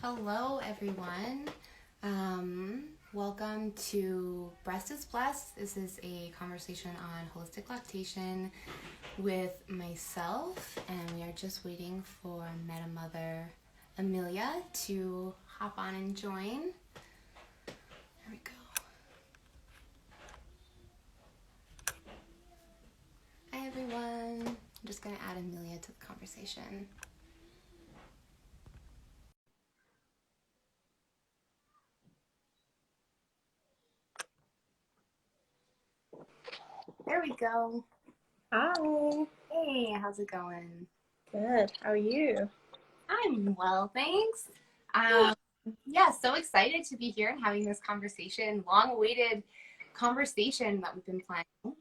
Hello, everyone. Welcome to Breast is Blessed. This is a conversation on holistic lactation with myself, and we are just waiting for Meta.Mother Amelia to hop on and join. There we go. Hi, everyone. I'm just going to add Amelia to the conversation. There we go. Hi. Hey, how's it going? Good. How are you? I'm well, thanks. Yeah, so excited to be here and having this conversation, long-awaited conversation that we've been planning.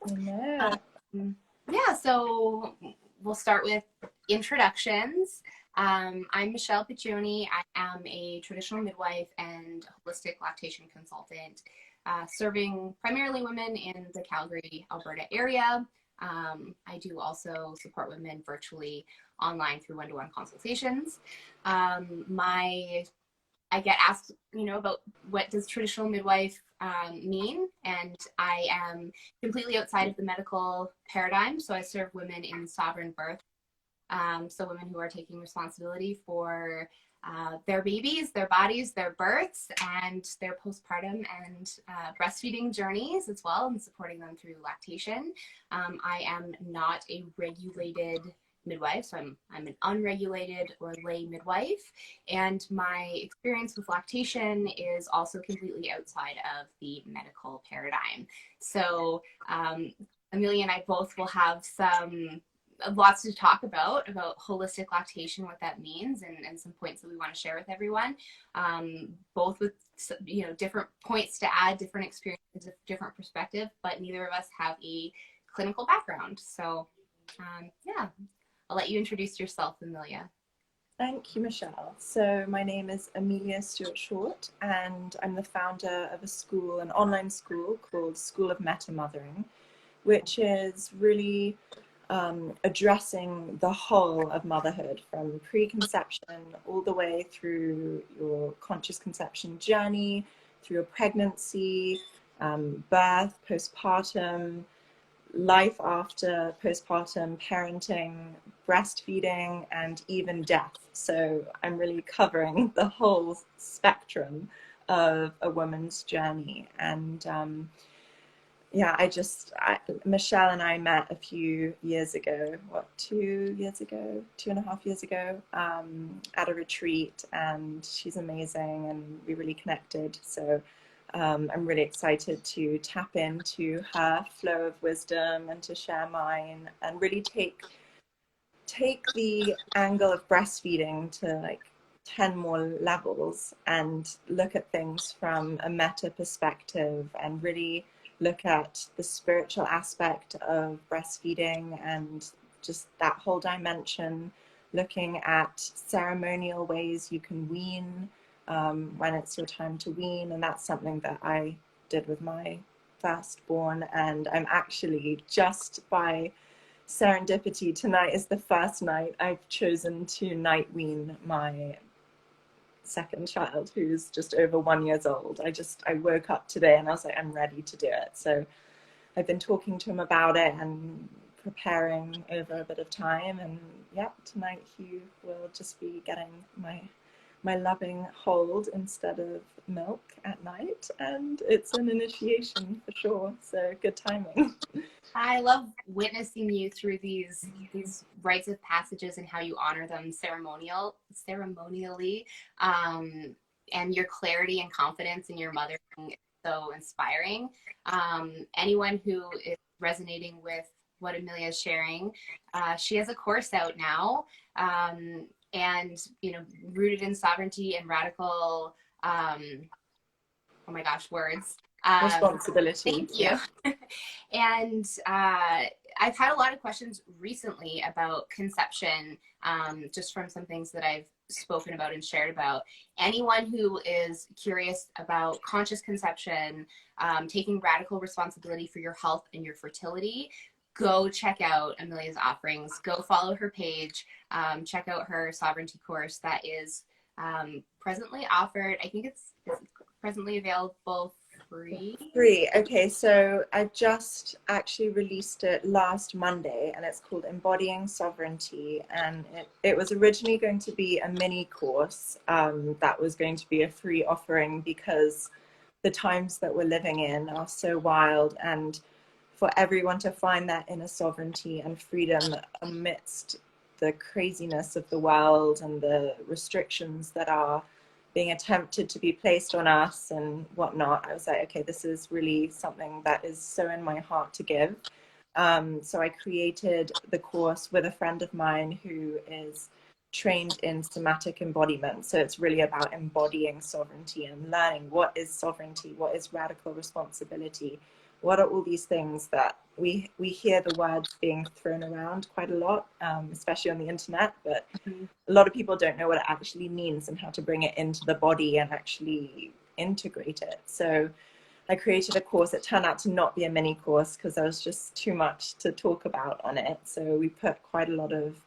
I know. Yeah, so we'll start with introductions. I'm Michelle Piccioni. I am a traditional midwife and holistic lactation consultant, serving primarily women in the Calgary, Alberta area. I do also support women virtually online through one-to-one consultations. My I get asked, about what does traditional midwife mean, and I am completely outside of the medical paradigm. So I serve women in sovereign birth, so women who are taking responsibility for their babies, their bodies, their births, and their postpartum and breastfeeding journeys as well, and supporting them through lactation. I am not a regulated midwife, so I'm an unregulated or lay midwife, and my experience with lactation is also completely outside of the medical paradigm. So Amelia and I both will have some lots to talk about holistic lactation, what that means, and some points that we want to share with everyone, both with different points to add, different experiences, different perspective, but neither of us have a clinical background. So yeah, I'll let you introduce yourself, Amelia. Thank you, Michelle. So my name is Amelia Stewart Short, and I'm the founder of an online school called School of Meta.Mothering, which is really addressing the whole of motherhood from preconception all the way through your conscious conception journey, through your pregnancy, birth, postpartum, life after postpartum, parenting, breastfeeding, and even death. So I'm really covering the whole spectrum of a woman's journey. And yeah, Michelle and I met a few years ago, 2 years ago, 2.5 years ago, at a retreat, and she's amazing, and we really connected. So I'm really excited to tap into her flow of wisdom and to share mine and really take the angle of breastfeeding to like 10 more levels and look at things from a meta perspective and really look at the spiritual aspect of breastfeeding and just that whole dimension, looking at ceremonial ways you can wean when it's your time to wean. And that's something that I did with my firstborn. And I'm actually, just by serendipity, tonight is the first night I've chosen to night wean my second child, who's just over 1 year old. I woke up today and I was like, I'm ready to do it. So I've been talking to him about it and preparing over a bit of time, and yeah, tonight he will just be getting my loving hold instead of milk at night, and it's an initiation for sure. So good timing. I love witnessing you through these rites of passages and how you honor them ceremonially, and your clarity and confidence in your mothering is so inspiring. Anyone who is resonating with what Amelia is sharing, she has a course out now, and rooted in sovereignty and radical. Oh my gosh, words. Responsibility. Thank you. Yeah. And I've had a lot of questions recently about conception, just from some things that I've spoken about and shared about. Anyone who is curious about conscious conception, taking radical responsibility for your health and your fertility, go check out Amelia's offerings. Go follow her page. Check out her sovereignty course. That is presently offered, I think it's presently available free. Free. Okay, so I just actually released it last Monday, and it's called Embodying Sovereignty. And it was originally going to be a mini course that was going to be a free offering because the times that we're living in are so wild, and for everyone to find that inner sovereignty and freedom amidst the craziness of the world and the restrictions that are being attempted to be placed on us and whatnot, I was like, okay, this is really something that is so in my heart to give. So I created the course with a friend of mine who is trained in somatic embodiment. So it's really about embodying sovereignty and learning what is sovereignty, what is radical responsibility, what are all these things that we hear the words being thrown around quite a lot, especially on the internet, but a lot of people don't know what it actually means and how to bring it into the body and actually integrate it. So I created a course. It turned out to not be a mini course because there was just too much to talk about on it. So we put quite a lot of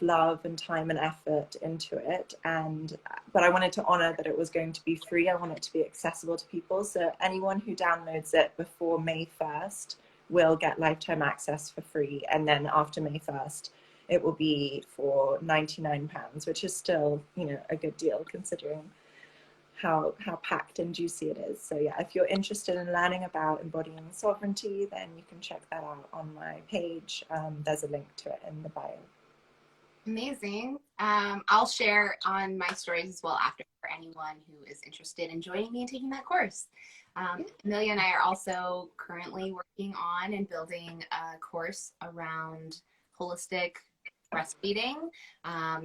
love and time and effort into it. But I wanted to honor that it was going to be free. I want it to be accessible to people. So anyone who downloads it before May 1st will get lifetime access for free. And then after May 1st, it will be for £99, which is still, a good deal considering how packed and juicy it is. So yeah, if you're interested in learning about embodying sovereignty, then you can check that out on my page. There's a link to it in the bio. Amazing. I'll share on my stories as well after for anyone who is interested in joining me and taking that course. Amelia and I are also currently working on and building a course around holistic breastfeeding.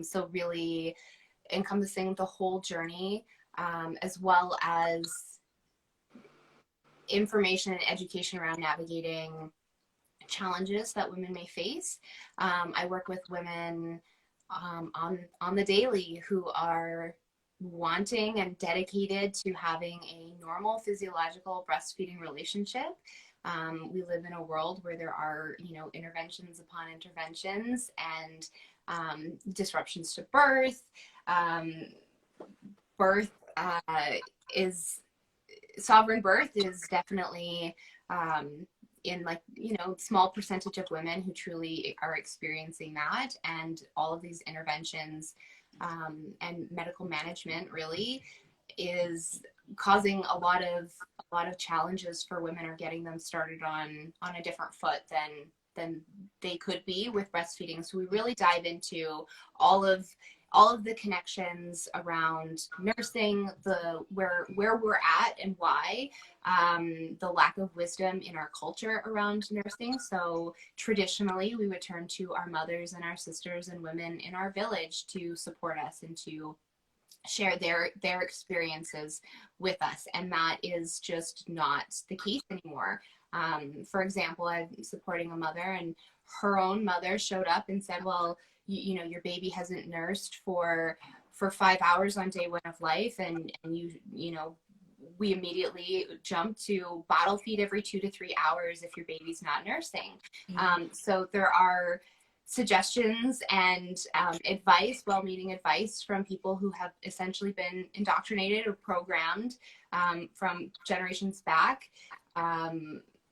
So really encompassing the whole journey, as well as information and education around navigating challenges that women may face. I work with women on the daily who are wanting and dedicated to having a normal physiological breastfeeding relationship. We live in a world where there are, interventions upon interventions and disruptions to birth. Birth is sovereign birth is definitely in small percentage of women who truly are experiencing that, and all of these interventions and medical management really is causing a lot of challenges for women, or getting them started on a different foot than they could be with breastfeeding. So we really dive into all of the connections around nursing, where we're at and why, the lack of wisdom in our culture around nursing. So traditionally, we would turn to our mothers and our sisters and women in our village to support us and to share their experiences with us, and that is just not the case anymore. For example, I'm supporting a mother, and her own mother showed up and said, well, your baby hasn't nursed for 5 hours on day one of life, and we immediately jump to bottle feed every 2 to 3 hours if your baby's not nursing. So there are suggestions and advice, well-meaning advice from people who have essentially been indoctrinated or programmed from generations back.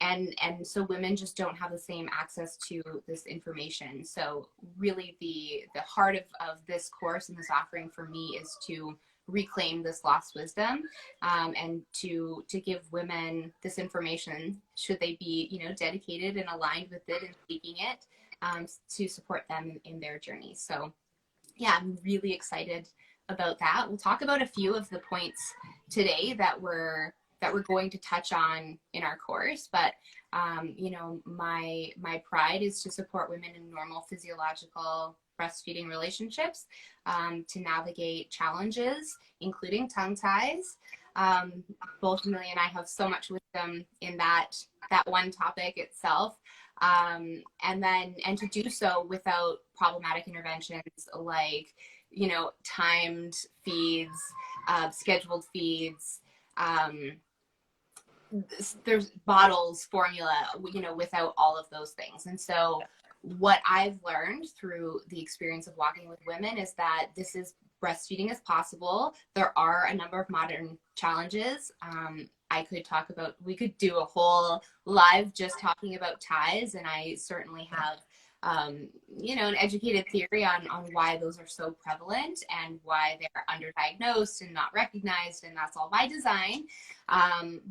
And so women just don't have the same access to this information. So really the heart of this course and this offering for me is to reclaim this lost wisdom, and to give women this information, should they be dedicated and aligned with it and seeking it, to support them in their journey. So yeah, I'm really excited about that. We'll talk about a few of the points today that we're going to touch on in our course, but my pride is to support women in normal physiological breastfeeding relationships, to navigate challenges, including tongue ties. Both Amelia and I have so much wisdom in that one topic itself, and to do so without problematic interventions like timed feeds, scheduled feeds. There's bottles, formula, without all of those things. And so what I've learned through the experience of walking with women is that this is breastfeeding as possible. There are a number of modern challenges. We could do a whole live just talking about ties, and I certainly have an educated theory on why those are so prevalent and why they're underdiagnosed and not recognized, and that's all by design.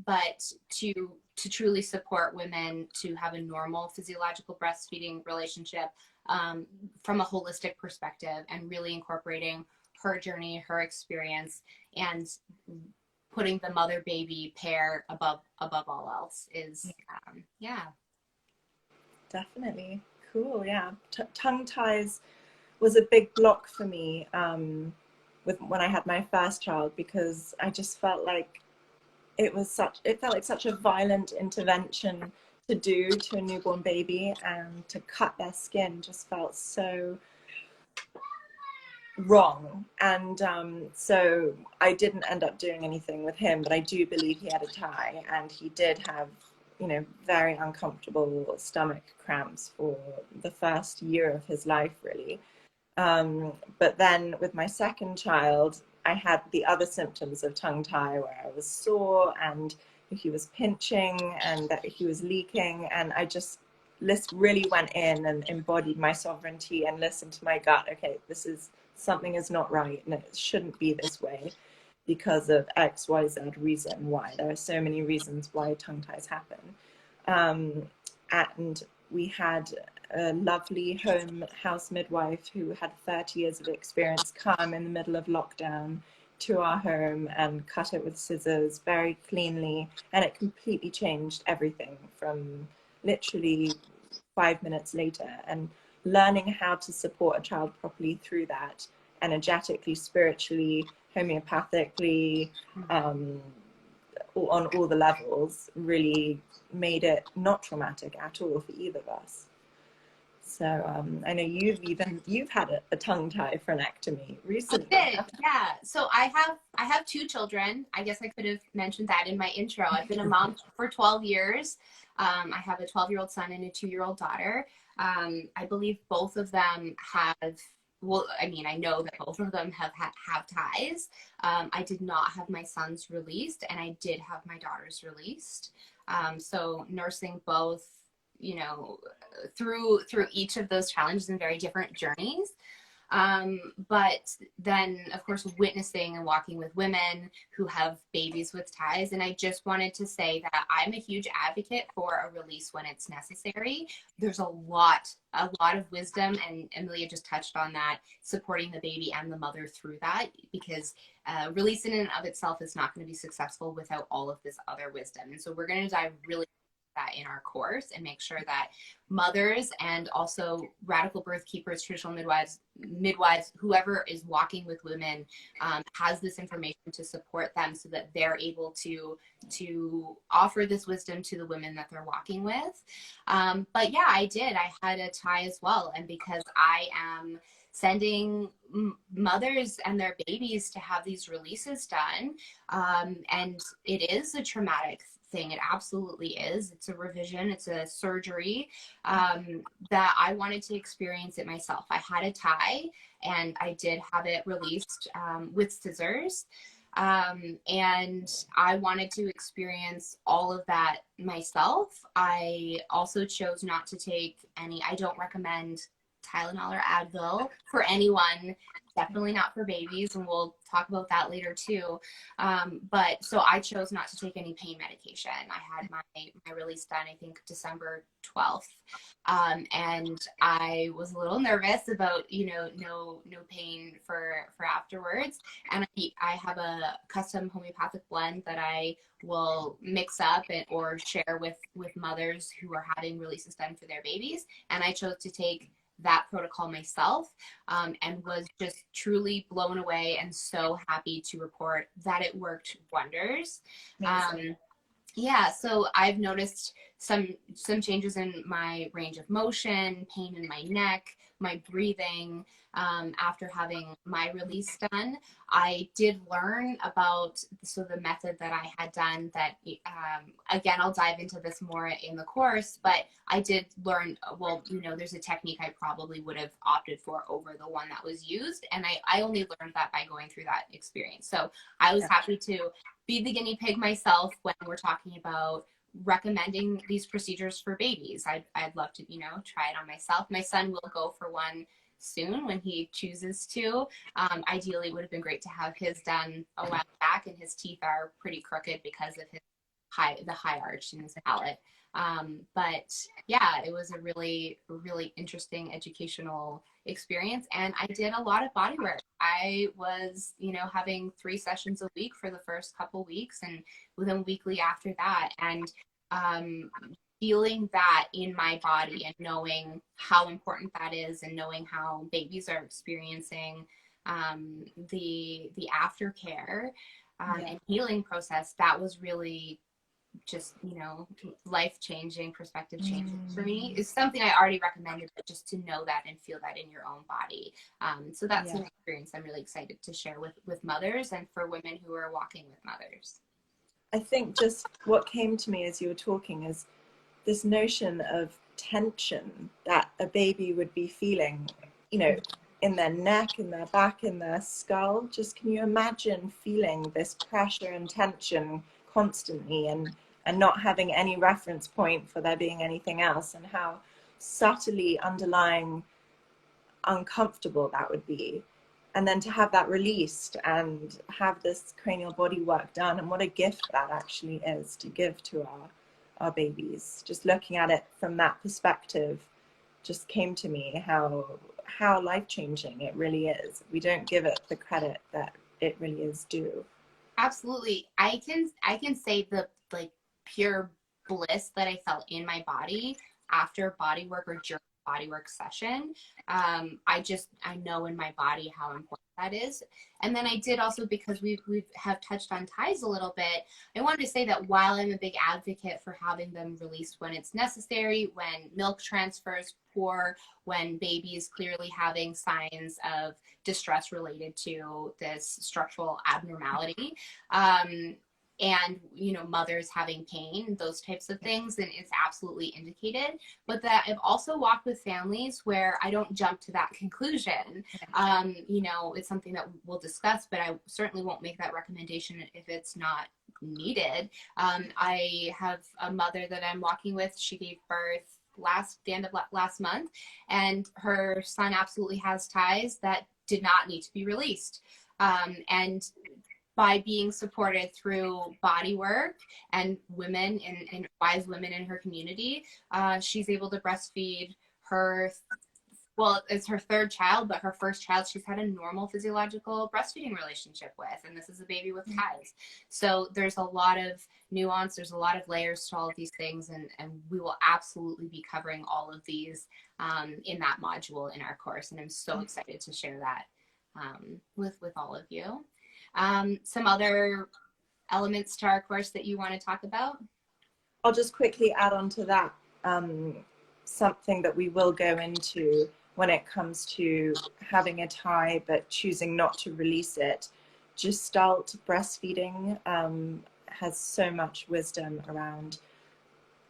But to truly support women to have a normal physiological breastfeeding relationship from a holistic perspective, and really incorporating her journey, her experience, and putting the mother baby pair above all else is yeah. Definitely. Cool. Yeah. Tongue ties was a big block for me when I had my first child, because I just felt like it felt like such a violent intervention to do to a newborn baby, and to cut their skin just felt so wrong. And so I didn't end up doing anything with him, but I do believe he had a tie, and he did have, very uncomfortable stomach cramps for the first year of his life, really. But then with my second child, I had the other symptoms of tongue tie, where I was sore and he was pinching and that he was leaking. And I just really went in and embodied my sovereignty and listened to my gut. Okay, something is not right, and it shouldn't be this way because of X, Y, Z reason why. There are so many reasons why tongue ties happen. And we had a lovely home house midwife who had 30 years of experience come in the middle of lockdown to our home and cut it with scissors very cleanly. And it completely changed everything from literally 5 minutes later. And learning how to support a child properly through that, energetically, spiritually, homeopathically, on all the levels, really made it not traumatic at all for either of us. So I know you've had a tongue tie frenectomy recently. I did, yeah. So I have two children. I guess I could have mentioned that in my intro. I've been a mom for 12 years. I have a 12-year-old son and a 2-year-old daughter. I believe both of them have. Well, I mean, I know that both of them have ties. I did not have my son's released, and I did have my daughter's released. So nursing both, through each of those challenges and very different journeys. But then, of course, witnessing and walking with women who have babies with ties. And I just wanted to say that I'm a huge advocate for a release when it's necessary. There's a lot of wisdom, and Amelia just touched on that, supporting the baby and the mother through that, because release in and of itself is not going to be successful without all of this other wisdom. And so we're going to dive really that in our course and make sure that mothers and also radical birth keepers, traditional midwives, whoever is walking with women, has this information to support them so that they're able to offer this wisdom to the women that they're walking with. But yeah, I had a tie as well. And because I am sending mothers and their babies to have these releases done, and it is a traumatic thing. It absolutely is. It's a revision. It's a surgery, that I wanted to experience it myself. I had a tie, and I did have it released with scissors. And I wanted to experience all of that myself. I also chose not to take I don't recommend Tylenol or Advil for anyone, definitely not for babies, and we'll talk about that later too. But so I chose not to take any pain medication. I had my release done, I think, December 12th. And I was a little nervous about, no pain for afterwards. And I have a custom homeopathic blend that I will mix up or share with mothers who are having releases done for their babies. And I chose to take that protocol myself, and was just truly blown away and so happy to report that it worked wonders. Yeah, so I've noticed some changes in my range of motion, pain in my neck, my breathing, after having my release done. I did learn about the method that I had done that, again, I'll dive into this more in the course, but I did learn, well, there's a technique I probably would have opted for over the one that was used. And I only learned that by going through that experience. So I was happy to be the guinea pig myself when we're talking about recommending these procedures for babies. I'd love to, try it on myself. My son will go for one soon when he chooses to. Ideally, it would have been great to have his done a while back, and his teeth are pretty crooked because of the high arch in his palate. But yeah, it was a really, really interesting educational experience. And I did a lot of body work. I was, having 3 sessions a week for the first couple weeks, and within weekly after that. And feeling that in my body and knowing how important that is, and knowing how babies are experiencing the aftercare and healing process, that was really just, life-changing, perspective changing for me. Is something I already recommended, but just to know that and feel that in your own body. So that's an experience I'm really excited to share with mothers and for women who are walking with mothers. I think just what came to me as you were talking is this notion of tension that a baby would be feeling, in their neck, in their back, in their skull. Just can you imagine feeling this pressure and tension constantly, and not having any reference point for there being anything else, and how subtly underlying uncomfortable that would be. And then to have that released and have this cranial body work done, and what a gift that actually is to give to our babies. Just looking at it from that perspective just came to me how life-changing it really is. We don't give it the credit that it really is due. Absolutely. I can say the pure bliss that I felt in my body after body work or during body work session. I know in my body how important that is. And then I did also, because we have touched on ties a little bit, I wanted to say that while I'm a big advocate for having them released when it's necessary, when milk transfers poor, when baby's clearly having signs of distress related to this structural abnormality, and mothers having pain, those types of things, then it's absolutely indicated. But that I've also walked with families where I don't jump to that conclusion. It's something that we'll discuss, but I certainly won't make that recommendation if it's not needed. I have a mother that I'm walking with. She gave birth the end of last month, and her son absolutely has ties that did not need to be released. And by being supported through body work and women and wise women in her community, she's able to breastfeed her. Well, it's her 3rd child, but her 1st child she's had a normal physiological breastfeeding relationship with, and this is a baby with ties. So there's a lot of nuance, there's a lot of layers to all of these things, and we will absolutely be covering all of these in that module in our course, and I'm so excited to share that with all of you. Some other elements to our course that you want to talk about? I'll just quickly add on to that, something that we will go into when it comes to having a tie but choosing not to release it. Gestalt breastfeeding has so much wisdom around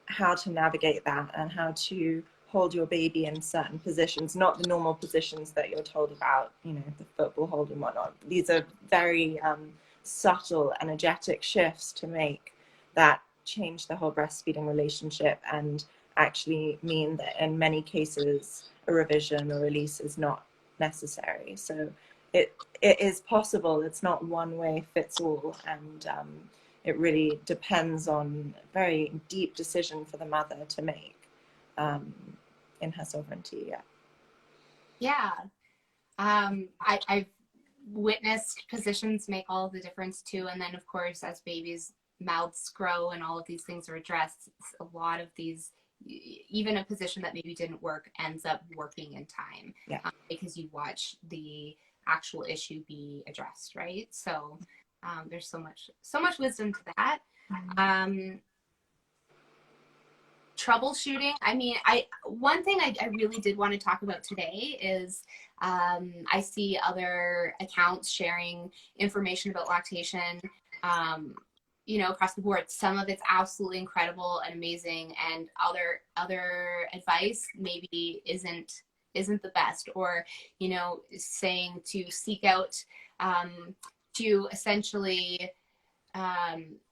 how to navigate that and how to hold your baby in certain positions, not the normal positions that you're told about, the football hold and whatnot. These are very subtle, energetic shifts to make that change the whole breastfeeding relationship, and actually mean that in many cases a revision or release is not necessary. So it is possible. It's not one way fits all, and it really depends on a very deep decision for the mother to make in her sovereignty. I've witnessed positions make all the difference too, and then of course as babies' mouths grow and all of these things are addressed, a lot of these, even a position that maybe didn't work ends up working in time, because you watch the actual issue be addressed, right? So there's so much wisdom to that. troubleshooting. I mean, one thing I really did want to talk about today is I see other accounts sharing information about lactation, across the board. Some of it's absolutely incredible and amazing, and other advice maybe isn't the best, or saying to seek out to essentially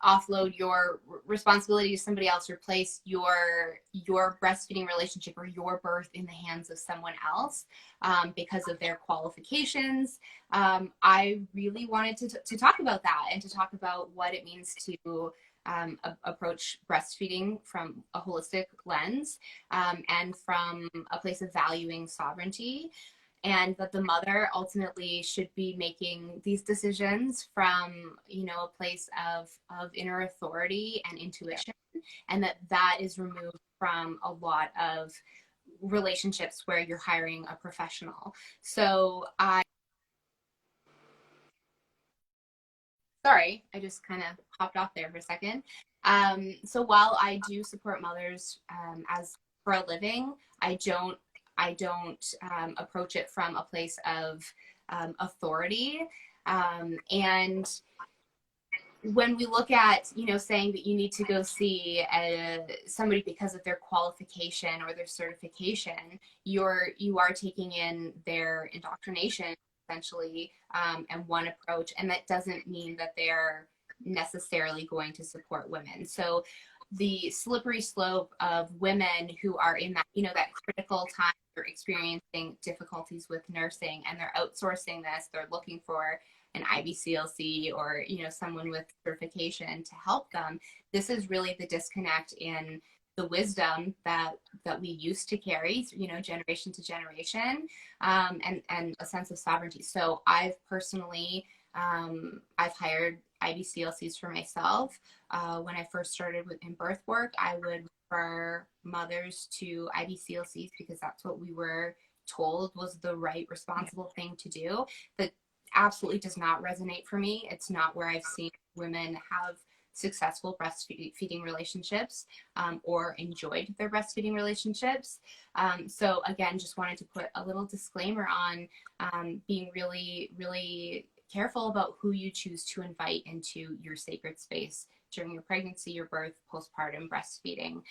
offload your responsibility to somebody else, replace your breastfeeding relationship or your birth in the hands of someone else because of their qualifications. I really wanted to talk about that, and to talk about what it means to approach breastfeeding from a holistic lens, and from a place of valuing sovereignty, and that the mother ultimately should be making these decisions from a place of inner authority and intuition, and that is removed from a lot of relationships where you're hiring a professional. So sorry, I just kind of hopped off there for a second. So while I do support mothers as for a living, I don't approach it from a place of authority. And when we look at, saying that you need to go see somebody because of their qualification or their certification, you are taking in their indoctrination essentially, and one approach, and that doesn't mean that they're necessarily going to support women. So the slippery slope of women who are in that critical time, they're experiencing difficulties with nursing and they're outsourcing this, they're looking for an IBCLC or someone with certification to help them. This is really the disconnect in the wisdom that we used to carry, generation to generation, and a sense of sovereignty. So I've personally I've hired IBCLCs for myself. When I first started in birth work, I would refer mothers to IBCLCs because that's what we were told was the right, responsible thing to do. But absolutely does not resonate for me. It's not where I've seen women have successful breastfeeding relationships, or enjoyed their breastfeeding relationships. So again, just wanted to put a little disclaimer on being really, really careful about who you choose to invite into your sacred space during your pregnancy, your birth, postpartum, breastfeeding.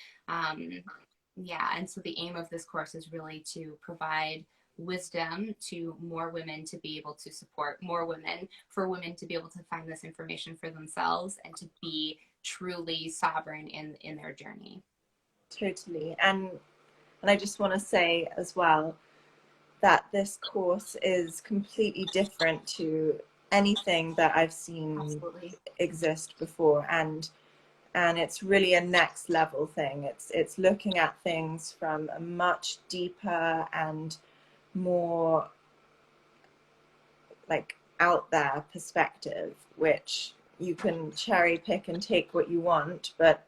Yeah, and so the aim of this course is really to provide wisdom to more women, to be able to support more women, for women to be able to find this information for themselves and to be truly sovereign in their journey. Totally. And I just want to say as well that this course is completely different to anything that I've seen Absolutely. exist before, and it's really a next level thing. It's looking at things from a much deeper and more like out there perspective, which you can cherry pick and take what you want. But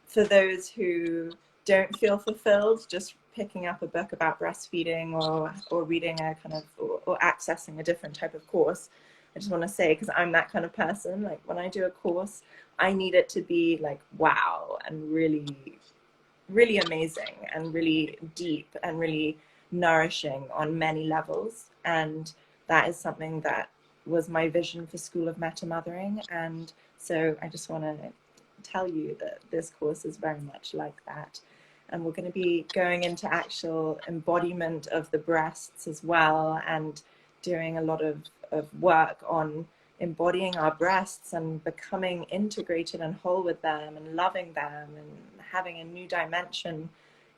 for those who don't feel fulfilled just picking up a book about breastfeeding or reading a kind of or accessing a different type of course, I just want to say, because I'm that kind of person, like when I do a course, I need it to be like wow and really, really amazing and really deep and really nourishing on many levels. And that is something that was my vision for School of Meta.Mothering. And so I just want to tell you that this course is very much like that. And we're going to be going into actual embodiment of the breasts as well, and doing a lot of work on embodying our breasts and becoming integrated and whole with them and loving them and having a new dimension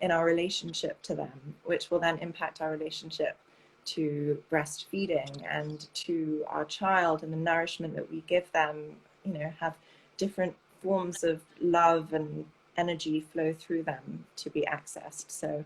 in our relationship to them, which will then impact our relationship to breastfeeding and to our child and the nourishment that we give them, have different forms of love and energy flow through them to be accessed. So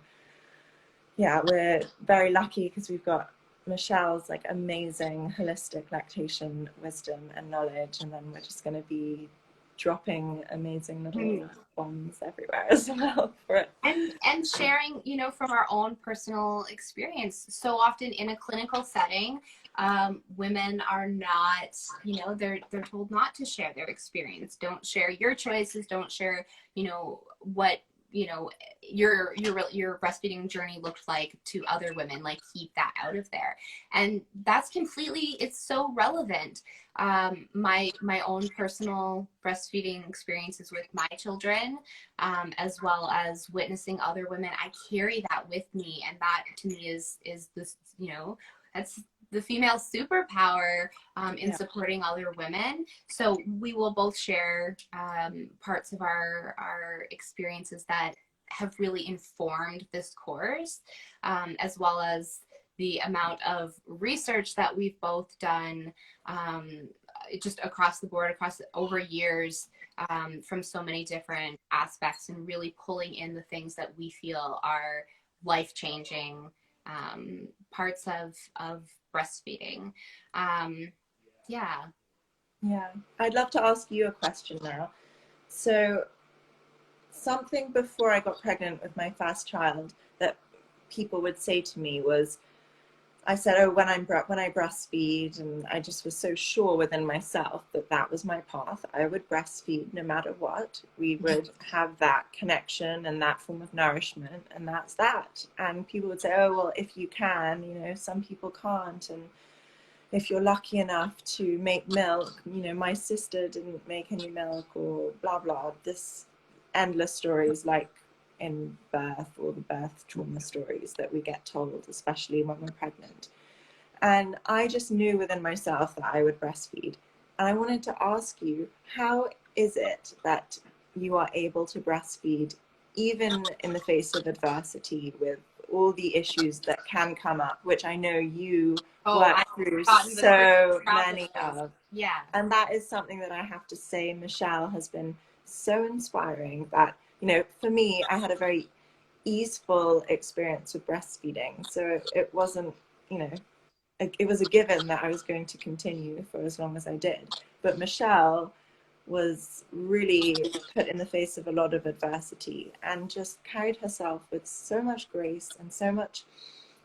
yeah, we're very lucky because we've got Michelle's like amazing holistic lactation wisdom and knowledge, and then we're just going to be dropping amazing little bombs everywhere as well for it. And sharing, from our own personal experience. So often in a clinical setting, women are not, they're told not to share their experience. Don't share your choices. Don't share, what you know, your breastfeeding journey looked like to other women. Like, keep that out of there. And that's completely, it's so relevant. My own personal breastfeeding experiences with my children, as well as witnessing other women, I carry that with me, and that to me is this, you know, that's the female superpower, in supporting other women. So we will both share parts of our experiences that have really informed this course, as well as the amount of research that we've both done, just across the board, across over years, from so many different aspects, and really pulling in the things that we feel are life-changing, parts of breastfeeding. Yeah. Yeah. I'd love to ask you a question now. So something before I got pregnant with my first child that people would say to me was, I said, oh, when I breastfeed, and I just was so sure within myself that that was my path. I would breastfeed no matter what. We would have that connection and that form of nourishment, and that's that. And people would say, oh, well, if you can, you know, some people can't. And if you're lucky enough to make milk, you know, my sister didn't make any milk, or blah, blah, this endless stories like in birth, or the birth trauma stories that we get told, especially when we're pregnant. And I just knew within myself that I would breastfeed. And I wanted to ask you, how is it that you are able to breastfeed even in the face of adversity, with all the issues that can come up, which I know you work through so many of. Yeah. And that is something that I have to say, Michelle, has been so inspiring. That, you know, for me, I had a very easeful experience with breastfeeding. So it wasn't, you know, it was a given that I was going to continue for as long as I did. But Michelle was really put in the face of a lot of adversity, and just carried herself with so much grace and so much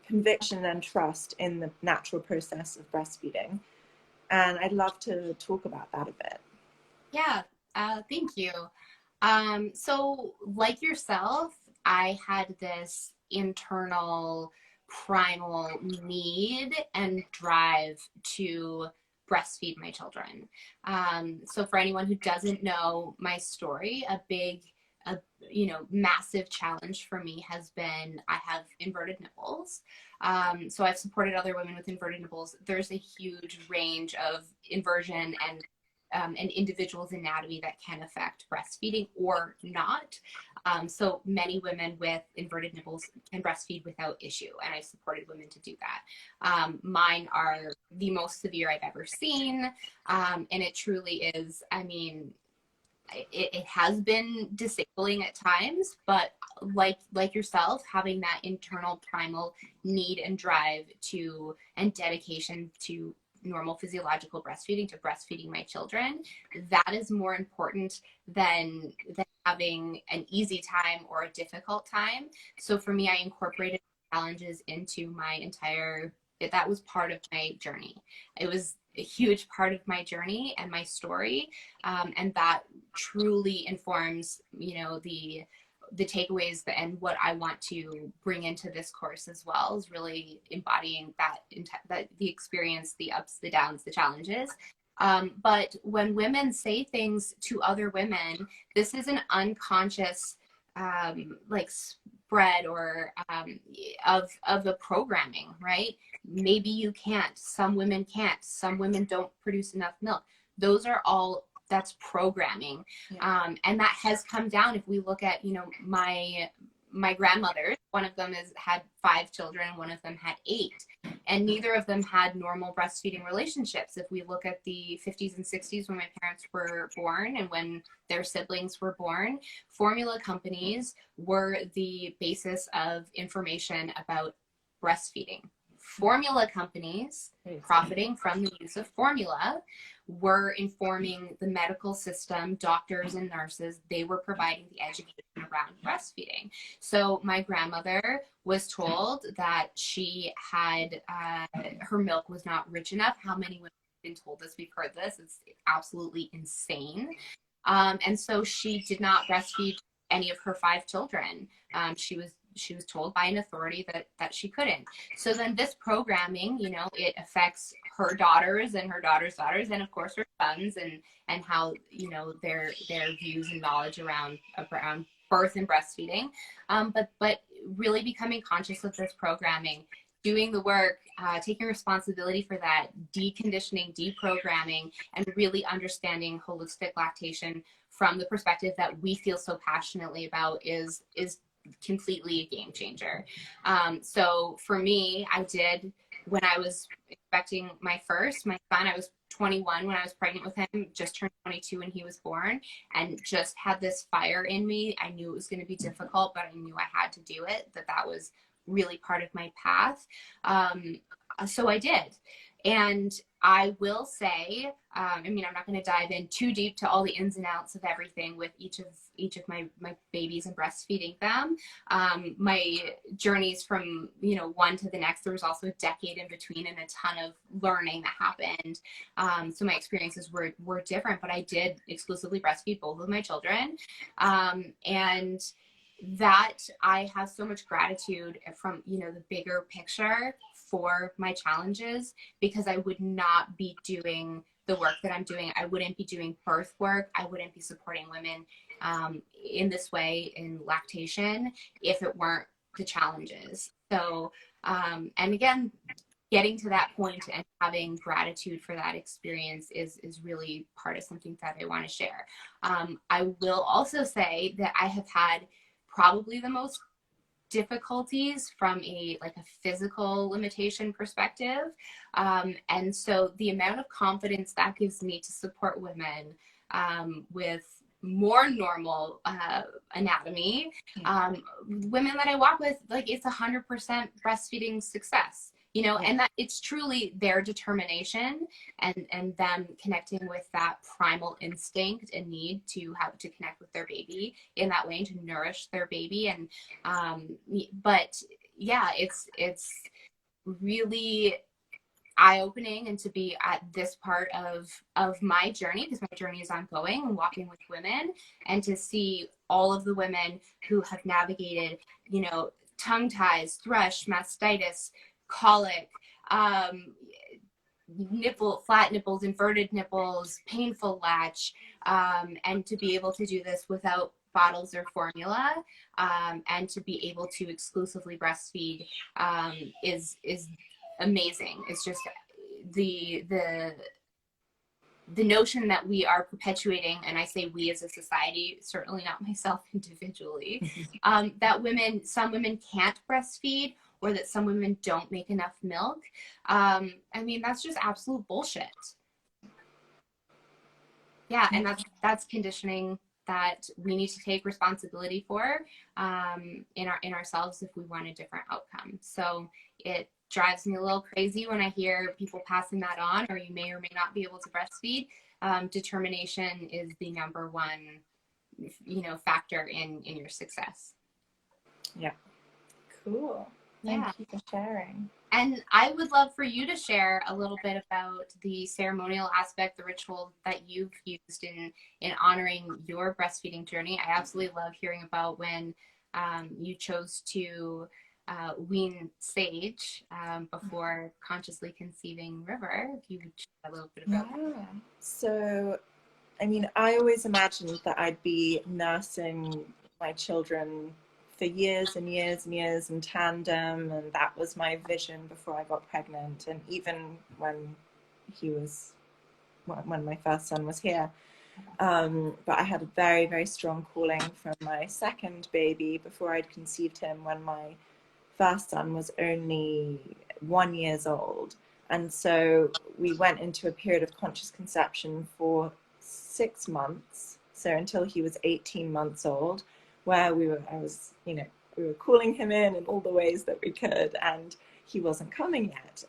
conviction and trust in the natural process of breastfeeding. And I'd love to talk about that a bit. Yeah, thank you. So like yourself, I had this internal primal need and drive to breastfeed my children. So for anyone who doesn't know my story, a massive challenge for me has been, I have inverted nipples. So I've supported other women with inverted nipples. There's a huge range of inversion and an individual's anatomy that can affect breastfeeding or not. So many women with inverted nipples can breastfeed without issue, and I've supported women to do that. Mine are the most severe I've ever seen, and it truly is, I mean, it has been disabling at times, but like yourself, having that internal primal need and drive to, and dedication to normal physiological breastfeeding, to breastfeeding my children, that is more important than having an easy time or a difficult time. So for me, I incorporated challenges into my entire, that was part of my journey. It was a huge part of my journey and my story, and that truly informs, you know, the takeaways and what I want to bring into this course as well, is really embodying that the experience, the ups, the downs, the challenges. But when women say things to other women, this is an unconscious like spread or of the programming, right? Maybe you can't, some women can't, some women don't produce enough milk. Those are all, that's programming. And that has come down. If we look at, you know, my grandmothers, one of them had 5 children, one of them had 8, and neither of them had normal breastfeeding relationships. If we look at the 50s and 60s, when my parents were born and when their siblings were born, formula companies were the basis of information about breastfeeding. Formula companies, profiting from the use of formula, were informing the medical system, doctors and nurses. They were providing the education around breastfeeding. So my grandmother was told that she had, her milk was not rich enough. How many women have been told this? We've heard this. It's absolutely insane. And so she did not breastfeed any of her 5 children. She was told by an authority that she couldn't. So then this programming, you know, it affects her daughters and her daughters' daughters, and of course her sons, and how, you know, their views and knowledge around birth and breastfeeding. But really becoming conscious of this programming, doing the work, taking responsibility for that, deconditioning, deprogramming, and really understanding holistic lactation from the perspective that we feel so passionately about is completely a game changer. So for me, I did, when I was expecting my son, I was 21 when I was pregnant with him, just turned 22 when he was born, and just had this fire in me. I knew it was going to be difficult, but I knew I had to do it, that was really part of my path. So I did. And I will say, I mean, I'm not going to dive in too deep to all the ins and outs of everything with each of my babies and breastfeeding them. My journeys from, you know, one to the next, there was also a decade in between and a ton of learning that happened. So my experiences were different, but I did exclusively breastfeed both of my children. And that I have so much gratitude from, you know, the bigger picture for my challenges, because I would not be doing the work that I'm doing. I wouldn't be doing birth work. I wouldn't be supporting women in this way in lactation if it weren't the challenges. So, and again, getting to that point and having gratitude for that experience is really part of something that I want to share. I will also say that I have had probably the most difficulties from a physical limitation perspective, and so the amount of confidence that gives me to support women with more normal anatomy, women that I walk with, like, it's 100% breastfeeding success, you know, and that it's truly their determination and them connecting with that primal instinct and need to connect with their baby in that way and to nourish their baby. And but yeah, it's really eye-opening, and to be at this part of my journey, because my journey is ongoing and walking with women, and to see all of the women who have navigated, you know, tongue ties, thrush, mastitis, colic, flat nipples, inverted nipples, painful latch, and to be able to do this without bottles or formula, and to be able to exclusively breastfeed is amazing. It's just the notion that we are perpetuating, and I say we as a society, certainly not myself individually, that some women can't breastfeed, or that some women don't make enough milk. I mean, that's just absolute bullshit. Yeah, and that's conditioning that we need to take responsibility for in ourselves if we want a different outcome. So it drives me a little crazy when I hear people passing that on, or you may or may not be able to breastfeed. Determination is the number one, you know, factor in your success. Yeah. Cool. Thank you for sharing. And I would love for you to share a little bit about the ceremonial aspect, the ritual that you've used in honoring your breastfeeding journey. I absolutely love hearing about when you chose to wean Sage before consciously conceiving River. If you would share a little bit about that. So, I mean, I always imagined that I'd be nursing my children for years and years and years in tandem, and that was my vision before I got pregnant, and even when my first son was here. But I had a very, very strong calling from my second baby before I'd conceived him, when my first son was only 1 year old. And so we went into a period of conscious conception for 6 months, so until he was 18 months old, where we were calling him in all the ways that we could, and he wasn't coming yet,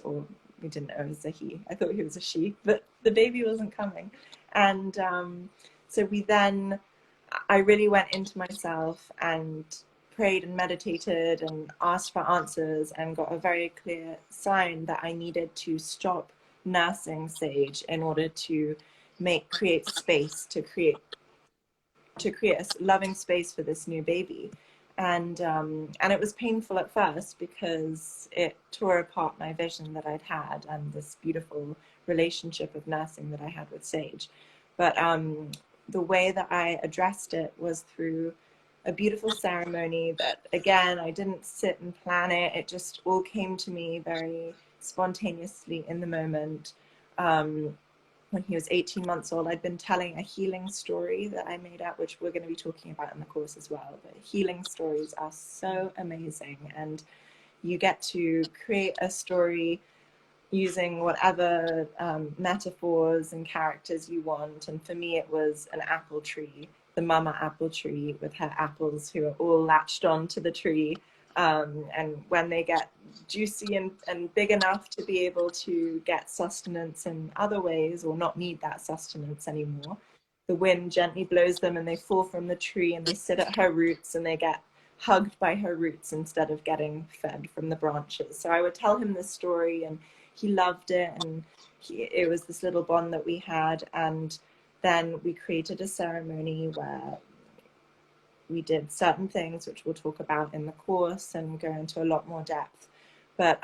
or we didn't know it was a he. I thought he was a she, but the baby wasn't coming. And so I really went into myself and prayed and meditated and asked for answers, and got a very clear sign that I needed to stop nursing Sage in order to create space to create to create a loving space for this new baby. And it was painful at first because it tore apart my vision that I'd had and this beautiful relationship of nursing that I had with Sage. But the way that I addressed it was through a beautiful ceremony that, again, I didn't sit and plan it. It just all came to me very spontaneously in the moment. When he was 18 months old, I'd been telling a healing story that I made up, which we're going to be talking about in the course as well. But healing stories are so amazing, and you get to create a story using whatever metaphors and characters you want. And for me, it was an apple tree, the mama apple tree with her apples who are all latched onto the tree. And when they get juicy and big enough to be able to get sustenance in other ways or not need that sustenance anymore, the wind gently blows them and they fall from the tree and they sit at her roots and they get hugged by her roots instead of getting fed from the branches. So I would tell him this story, and he loved it, and it was this little bond that we had. And then we created a ceremony where we did certain things, which we'll talk about in the course and go into a lot more depth. But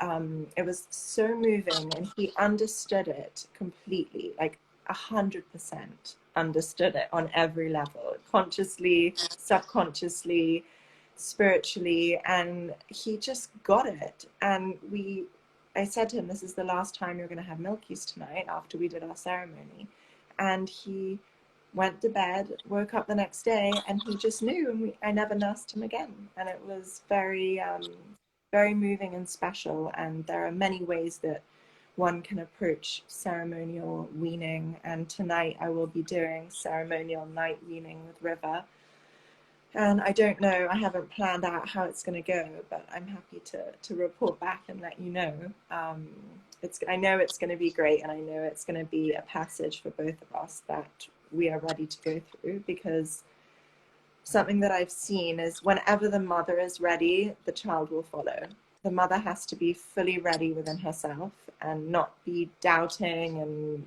it was so moving, and he understood it completely, like 100% understood it on every level, consciously, subconsciously, spiritually, and he just got it. And I said to him, this is the last time you're going to have milkies tonight, after we did our ceremony. And he went to bed, woke up the next day, and he just knew, and I never nursed him again. And it was very, very moving and special. And there are many ways that one can approach ceremonial weaning. And tonight I will be doing ceremonial night weaning with River. And I don't know, I haven't planned out how it's going to go, but I'm happy to report back and let you know. I know it's going to be great, and I know it's going to be a passage for both of us that we are ready to go through, because something that I've seen is whenever the mother is ready, the child will follow. The mother has to be fully ready within herself and not be doubting and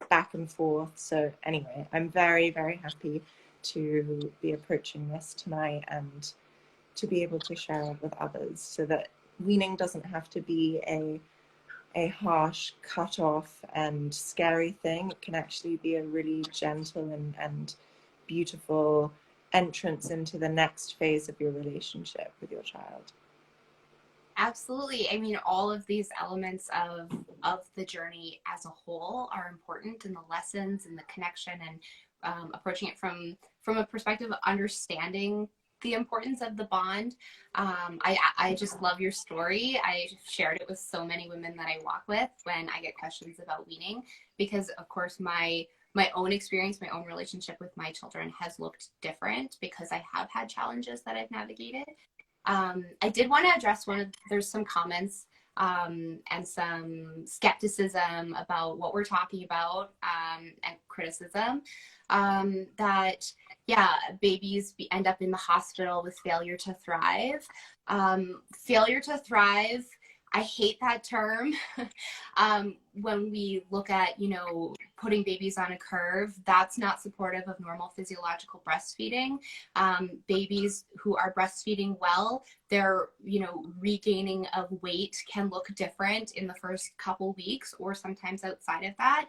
back and forth. So anyway, I'm very, very happy to be approaching this tonight and to be able to share it with others, so that weaning doesn't have to be a harsh, cut off and scary thing. It can actually be a really gentle and beautiful entrance into the next phase of your relationship with your child. Absolutely. I mean, all of these elements of the journey as a whole are important, and the lessons and the connection, and approaching it from a perspective of understanding the importance of the bond. I just love your story. I shared it with so many women that I walk with when I get questions about weaning, because of course my own experience, my own relationship with my children has looked different because I have had challenges that I've navigated. I did want to address there's some comments and some skepticism about what we're talking about, and criticism, that, yeah, babies end up in the hospital with failure to thrive. Failure to thrive, I hate that term. When we look at, putting babies on a curve, that's not supportive of normal physiological breastfeeding. Babies who are breastfeeding well, their, regaining of weight can look different in the first couple weeks or sometimes outside of that.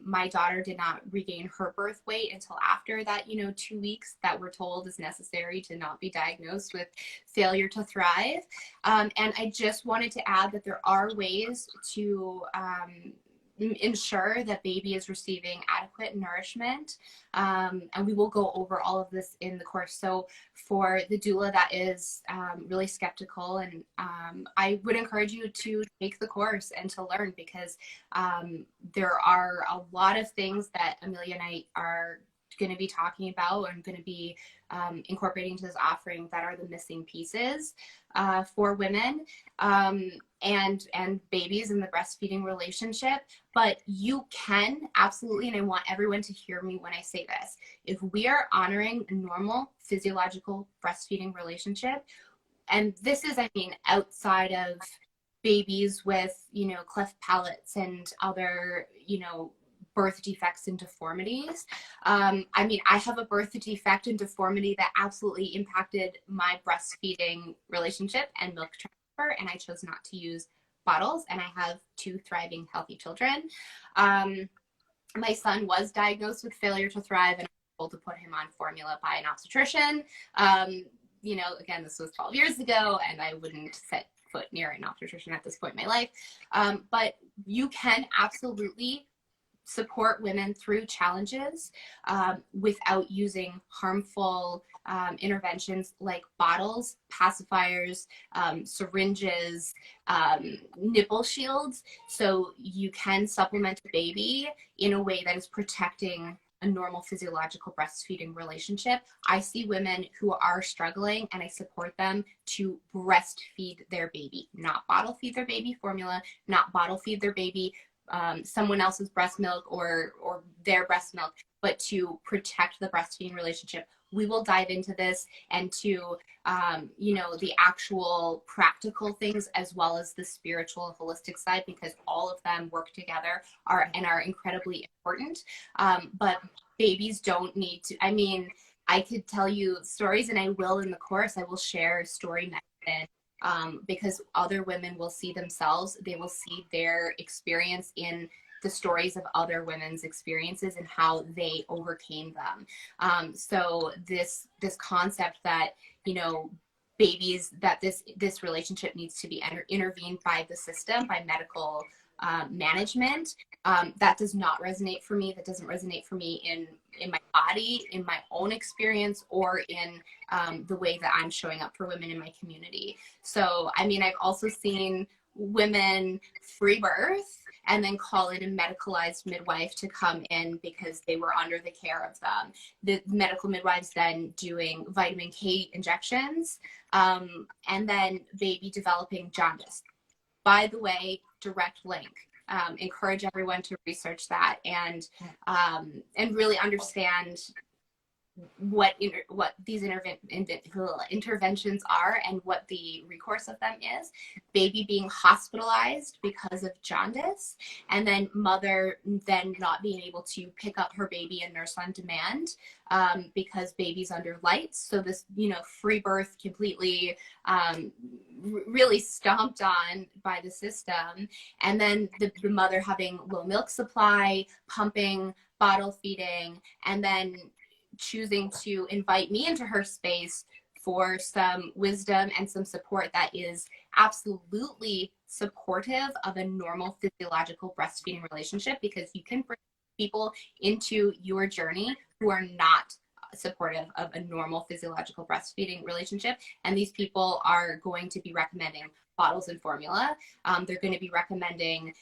My daughter did not regain her birth weight until after that, 2 weeks that we're told is necessary to not be diagnosed with failure to thrive. And I just wanted to add that there are ways to ensure that baby is receiving adequate nourishment. And we will go over all of this in the course. So for the doula that is really skeptical, and I would encourage you to take the course and to learn, because there are a lot of things that Amelia and I are going to be talking about and going to be incorporating to this offering that are the missing pieces for women and babies in the breastfeeding relationship. But you can absolutely, and I want everyone to hear me when I say this, if we are honoring a normal physiological breastfeeding relationship, and this is, outside of babies with, cleft palates and other, birth defects and deformities. I mean, I have a birth defect and deformity that absolutely impacted my breastfeeding relationship and milk transfer, and I chose not to use bottles, and I have 2 thriving, healthy children. My son was diagnosed with failure to thrive, and I was able to put him on formula by an obstetrician. You know, again, this was 12 years ago, and I wouldn't set foot near an obstetrician at this point in my life. But you can absolutely support women through challenges without using harmful interventions like bottles, pacifiers, syringes, nipple shields. So you can supplement a baby in a way that is protecting a normal physiological breastfeeding relationship. I see women who are struggling, and I support them to breastfeed their baby, not bottle feed their baby formula, not bottle feed their baby someone else's breast milk or their breast milk, but to protect the breastfeeding relationship. We will dive into this and to, you know, the actual practical things as well as the spiritual holistic side, because all of them work together and are incredibly important. But babies don't need to, I mean, I could tell you stories, and I will in the course. I will share story medicine because other women will see themselves. They will see their experience in the stories of other women's experiences and how they overcame them. So this concept that, you know, babies, that this relationship needs to be intervened by the system, by medical management, that does not resonate for me. That doesn't resonate for me in my body, in my own experience, or in the way that I'm showing up for women in my community. So, I mean, I've also seen women free birth and then call it a medicalized midwife to come in because they were under the care of them. The medical midwives then doing vitamin K injections, and then baby developing jaundice. By the way, direct link. Encourage everyone to research that and really understand what these interventions are and what the recourse of them is. Baby being hospitalized because of jaundice, and then mother then not being able to pick up her baby and nurse on demand because baby's under lights. So this, you know, free birth completely really stomped on by the system. And then the mother having low milk supply, pumping, bottle feeding, and then choosing to invite me into her space for some wisdom and some support that is absolutely supportive of a normal physiological breastfeeding relationship, because you can bring people into your journey who are not supportive of a normal physiological breastfeeding relationship, and these people are going to be recommending bottles and formula. They're going to be recommending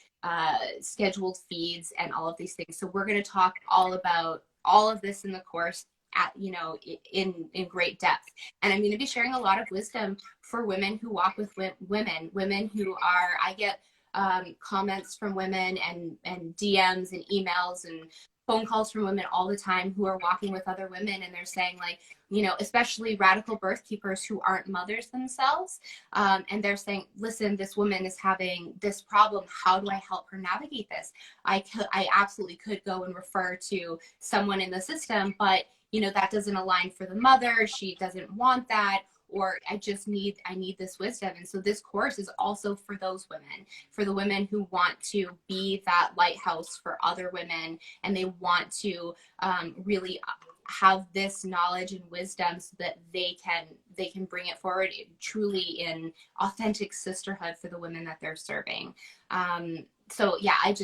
scheduled feeds and all of these things. So we're going to talk all about all of this in the course at, you know, in great depth. And I'm going to be sharing a lot of wisdom for women who walk with women who are, I get comments from women and DMs and emails and phone calls from women all the time who are walking with other women, and they're saying, like, you know, especially radical birth keepers who aren't mothers themselves, and they're saying, listen, this woman is having this problem. How do I help her navigate this? I absolutely could go and refer to someone in the system, but, you know, that doesn't align for the mother. She doesn't want that, or I need this wisdom. And so this course is also for those women, for the women who want to be that lighthouse for other women, and they want to really have this knowledge and wisdom so that they can bring it forward truly in authentic sisterhood for the women that they're serving. So yeah, I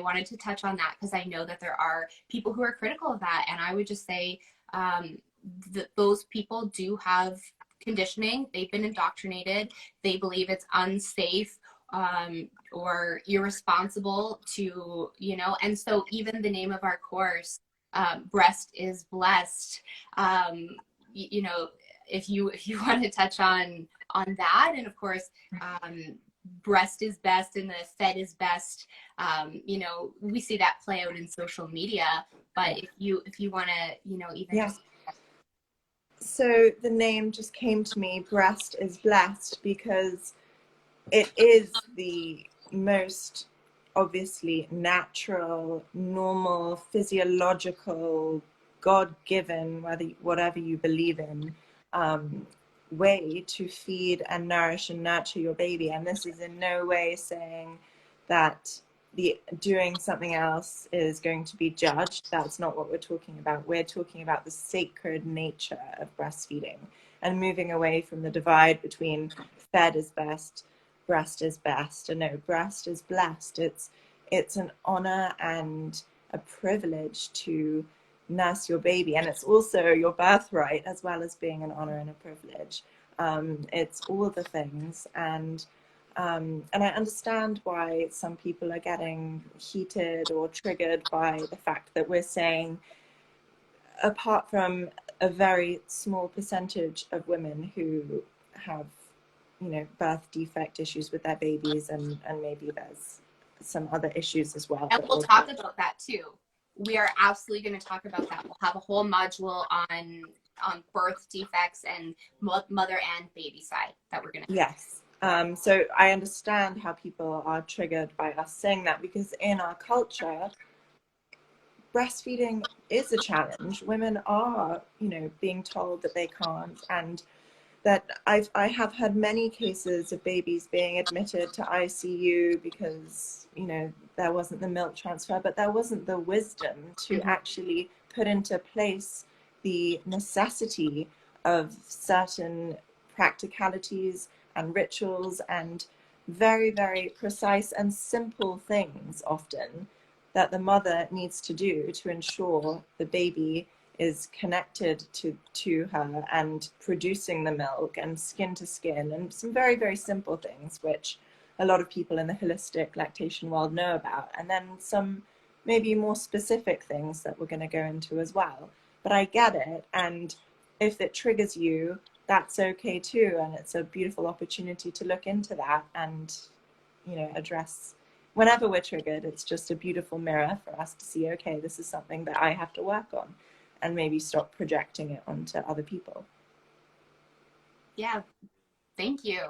wanted to touch on that because I know that there are people who are critical of that, and I would just say that those people do have conditioning. They've been indoctrinated. They believe it's unsafe or irresponsible to, you know, and so even the name of our course, Breast is Blessed, you know, if you want to touch on that, and of course, breast is best and the fed is best. You know, we see that play out in social media, but if you want to, you know, even just. So the name just came to me, Breast is Blessed, because it is the most obviously natural, normal, physiological, God-given, whatever you believe in, way to feed and nourish and nurture your baby. And this is in no way saying that the doing something else is going to be judged. That's not what we're talking about. We're talking about the sacred nature of breastfeeding and moving away from the divide between fed is best, breast is best, and no, breast is blessed. It's an honor and a privilege to nurse your baby, and it's also your birthright as well as being an honor and a privilege. It's all the things, and I understand why some people are getting heated or triggered by the fact that we're saying, apart from a very small percentage of women who have, you know, birth defect issues with their babies, and maybe there's some other issues as well. And we'll talk about that too. We are absolutely going to talk about that. We'll have a whole module on birth defects and mother and baby side that we're going to. Yes. So I understand how people are triggered by us saying that, because in our culture, breastfeeding is a challenge. Women are, you know, being told that they can't, and that I have had many cases of babies being admitted to ICU because, you know, there wasn't the milk transfer, but there wasn't the wisdom to actually put into place the necessity of certain practicalities and rituals and very, very precise and simple things often that the mother needs to do to ensure the baby is connected to her and producing the milk and skin to skin, and some very, very simple things which a lot of people in the holistic lactation world know about, and then some maybe more specific things that we're going to go into as well. But I get it, and if it triggers you, that's okay too, and it's a beautiful opportunity to look into that and, you know, address whenever we're triggered. It's just a beautiful mirror for us to see, okay, this is something that I have to work on, and maybe stop projecting it onto other people. Yeah, thank you.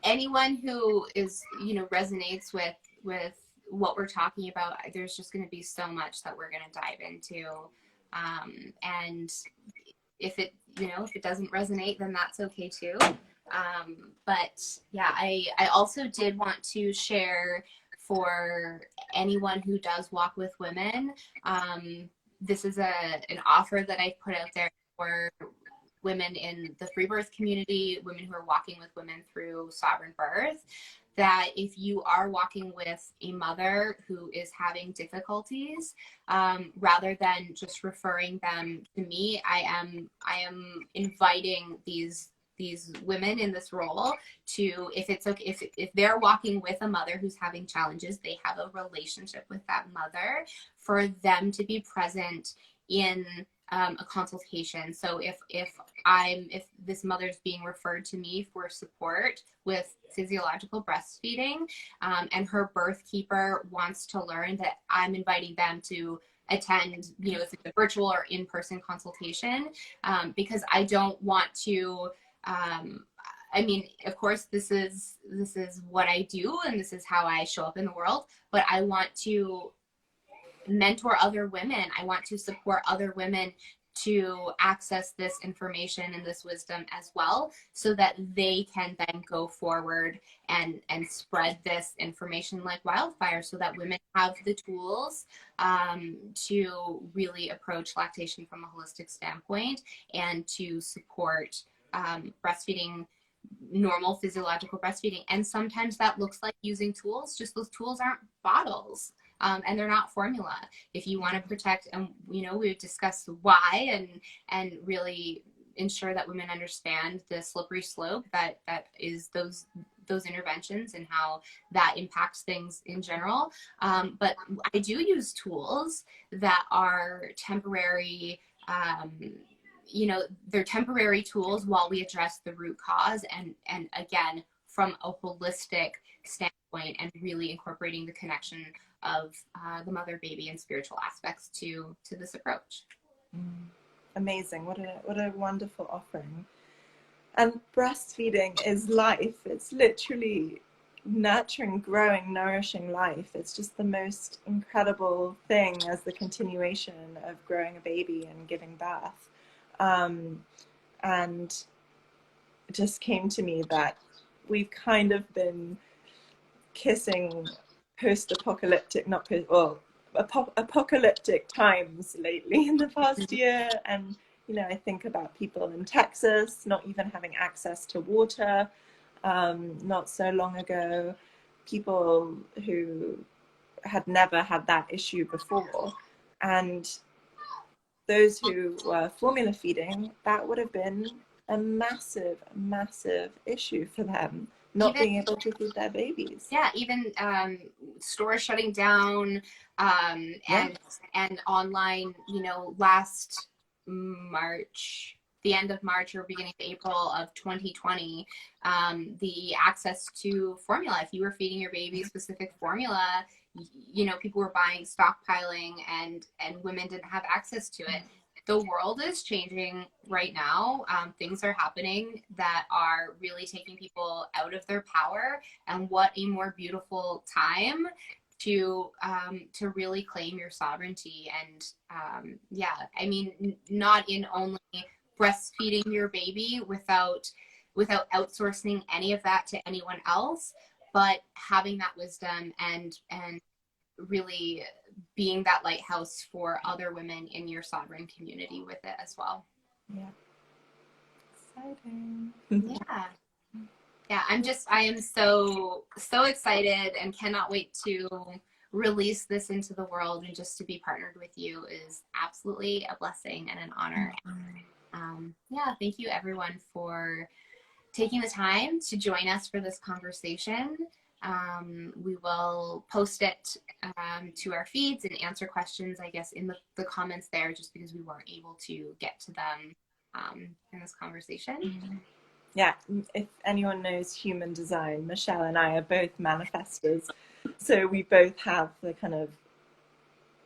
Anyone who is, you know, resonates with what we're talking about, there's just going to be so much that we're going to dive into. And if it, you know, if it doesn't resonate, then that's okay too. But yeah, I also did want to share for anyone who does walk with women. This is an offer that I put out there for women in the free birth community, women who are walking with women through sovereign birth, that if you are walking with a mother who is having difficulties, rather than just referring them to me, I am inviting these women in this role to, if it's okay, if they're walking with a mother who's having challenges, they have a relationship with that mother, for them to be present in a consultation. So if this mother's being referred to me for support with physiological breastfeeding, and her birth keeper wants to learn, that I'm inviting them to attend, you know, if it's a virtual or in-person consultation, because I don't want to, I mean, of course, this is what I do and this is how I show up in the world, but I want to mentor other women. I want to support other women to access this information and this wisdom as well, so that they can then go forward and spread this information like wildfire, so that women have the tools to really approach lactation from a holistic standpoint and to support breastfeeding, normal physiological breastfeeding. And sometimes that looks like using tools, just those tools aren't bottles. And they're not formula. If you want to protect, and you know, we would discuss why and really ensure that women understand the slippery slope that is those interventions and how that impacts things in general. But I do use tools that are temporary. You know, they're temporary tools while we address the root cause, and again, from a holistic standpoint, and really incorporating the connection of the mother, baby, and spiritual aspects to this approach. Amazing. What a wonderful offering. And breastfeeding is life. It's literally nurturing, growing, nourishing life. It's just the most incredible thing as the continuation of growing a baby and giving birth. And it just came to me that we've kind of been kissing post-apocalyptic, not post, well, apocalyptic times lately in the past year. And, you know, I think about people in Texas not even having access to water not so long ago, people who had never had that issue before. And those who were formula feeding, that would have been a massive, massive issue for them, not Even, being able to feed their babies. yeah, even stores shutting down, Yeah. and online, you know, last March, the end of March or beginning of April of 2020, the access to formula. If you were feeding your baby specific formula, you know, people were buying, stockpiling, and women didn't have access to it. The world is changing right now. Things are happening that are really taking people out of their power, and what a more beautiful time to really claim your sovereignty. And yeah, I mean, not in only breastfeeding your baby without outsourcing any of that to anyone else, but having that wisdom and really being that lighthouse for other women in your sovereign community with it as well. Yeah. Exciting. Yeah. Yeah, I am so excited and cannot wait to release this into the world, and just to be partnered with you is absolutely a blessing and an honor. Yeah, thank you everyone for taking the time to join us for this conversation. We will post it to our feeds and answer questions, I guess, in the comments there, just because we weren't able to get to them in this conversation. Yeah, if anyone knows human design, Michelle and I are both manifestors. So we both have the kind of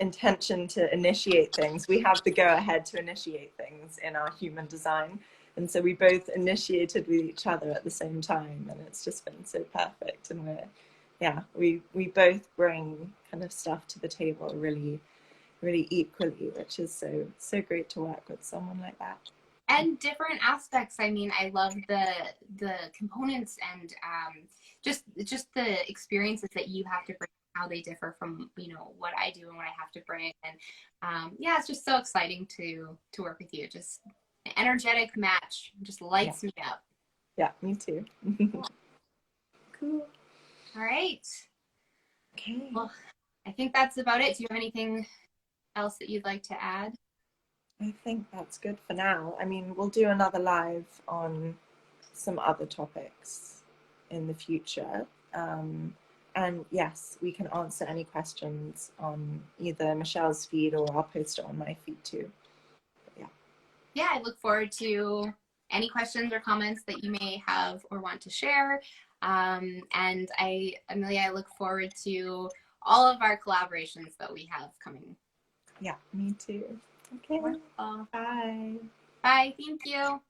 intention to initiate things. We have the go ahead to initiate things in our human design. And so we both initiated with each other at the same time. And it's just been so perfect. And we both bring kind of stuff to the table really, really equally, which is so great to work with someone like that. And different aspects. I mean, I love the components and just the experiences that you have to bring, how they differ from, you know, what I do and what I have to bring. And yeah, it's just so exciting to work with you. Just an energetic match, just lights me up. Yeah, me too. Cool. All right. Okay. Well, I think that's about it. Do you have anything else that you'd like to add? I think that's good for now. I mean, we'll do another live on some other topics in the future. And yes, we can answer any questions on either Michelle's feed, or I'll post it on my feed too. But yeah. Yeah, I look forward to any questions or comments that you may have or want to share. And Amelia, I look forward to all of our collaborations that we have coming. Yeah, me too. Okay. Wonderful. Bye. Bye. Thank you.